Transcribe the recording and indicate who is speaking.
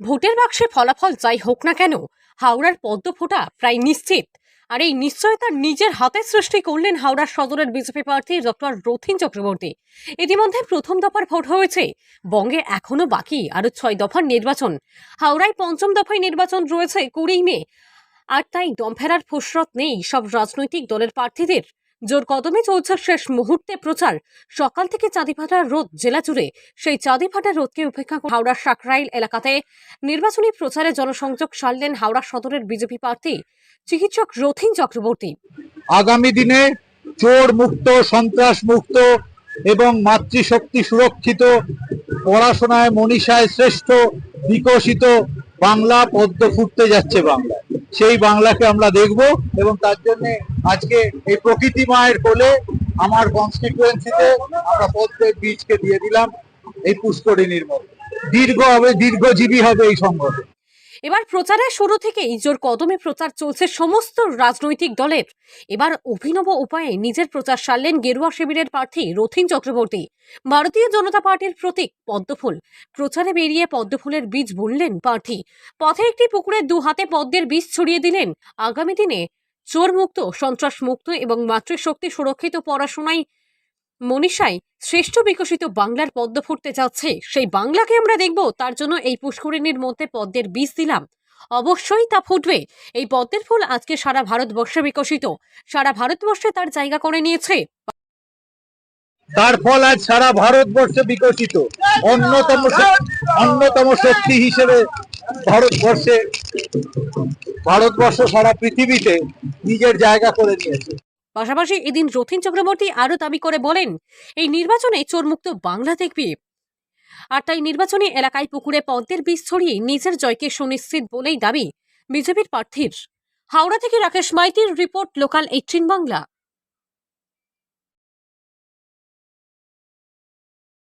Speaker 1: ভোটের বাক্সে ফলাফল যাই হোক না কেন, হাওড়ার পদ্ম ফোটা প্রায় নিশ্চিত। আর এই নিশ্চয়তা নিজের হাতে সৃষ্টি করলেন হাওড়ার সদরের বিজেপি প্রার্থী ডক্টর রথীন চক্রবর্তী। ইতিমধ্যে প্রথম দফার ভোট হয়েছে, বঙ্গে এখনো বাকি আরো 6 দফার নির্বাচন। হাওড়ায় পঞ্চম দফায় নির্বাচন রয়েছে 20 মে। আর তাই দম ফেলার ফুসরত নেই সব রাজনৈতিক দলের প্রার্থীদের। জোর কদমে চলছে শেষ মুহূর্তে প্রচার। সকাল থেকে চাঁদিপাটার রোদ জেলা জুড়ে। সেই চাঁদিপাটার রোদকে উপেক্ষা করে হাওড়ার সাকরাইল এলাকাতে নির্বাচনী প্রচারে জনসংযোগ সারলেন হাওড়া সদরের বিজেপি প্রার্থী চিকিৎসক রথীন চক্রবর্তী।
Speaker 2: আগামী দিনে চোর মুক্ত, সন্ত্রাস মুক্ত এবং মাতৃশক্তি সুরক্ষিত, পড়াশোনায় মনীষায় শ্রেষ্ঠ, বিকশিত বাংলা পদ্ম ফুটতে যাচ্ছে বাংলা। সেই বাংলাকে আমরা দেখব এবং তার জন্য আজকে এই প্রকৃতি মায়ের কোলে আমার কনস্টিটুয়েন্সিতে আমরা পদ্মের বীজকে দিয়ে দিলাম এই পুষ্করিণীর মধ্যে। দীর্ঘজীবী হবে এই সংগঠন।
Speaker 1: এবার প্রচারের শুরু থেকেই জোর কদমে প্রচার চলছে সমস্ত রাজনৈতিক দলের। এবার অভিনব উপায়ে নিজের প্রচার সারলেন গেরুয়া শিবিরের প্রার্থী রথীন চক্রবর্তী। ভারতীয় জনতা পার্টির প্রতীক পদ্মফুল। প্রচারে বেরিয়ে পদ্মফুলের বীজ বুনলেন প্রার্থী। পথে একটি পুকুরে 2 হাতে পদ্মের বীজ ছড়িয়ে দিলেন। আগামী দিনে চোর মুক্ত, সন্ত্রাস মুক্ত এবং মাতৃশক্তি সুরক্ষিত, পড়াশোনায় মনীষায় শ্রেষ্ঠ, বিকশিত বাংলার পদ্ম ফুটতে যাচ্ছে। সেই বাংলাকে আমরা দেখব, তার জন্য এই পুষ্করিণীর মধ্যে পদ্মের বীজ দিলাম। অবশ্যই তা ফুটবে। এই পদ্মের ফুল আজকে সারা ভারতবর্ষে বিকশিত, সারা ভারতবর্ষে তার জায়গা করে নিয়েছে।
Speaker 2: তার ফল আজ সারা ভারতবর্ষে বিকশিত, অন্যতম শক্তি হিসেবে ভারতবর্ষ সারা পৃথিবীতে নিজের জায়গা করে নিয়েছে।
Speaker 1: পাশাপাশি এদিন রথীন চক্রবর্তী আরো দাবি করে বলেন, এই নির্বাচনে চোরমুক্ত বাংলা দেখবে। আর তাই নির্বাচনী এলাকায় পুকুরে পদ্মের বীজ ছড়িয়ে নিজের জয়কে সুনিশ্চিত বলেই দাবি বিজেপির প্রার্থীর। হাওড়া থেকে রাকেশ মাইতির রিপোর্ট, লোকাল 18 বাংলা।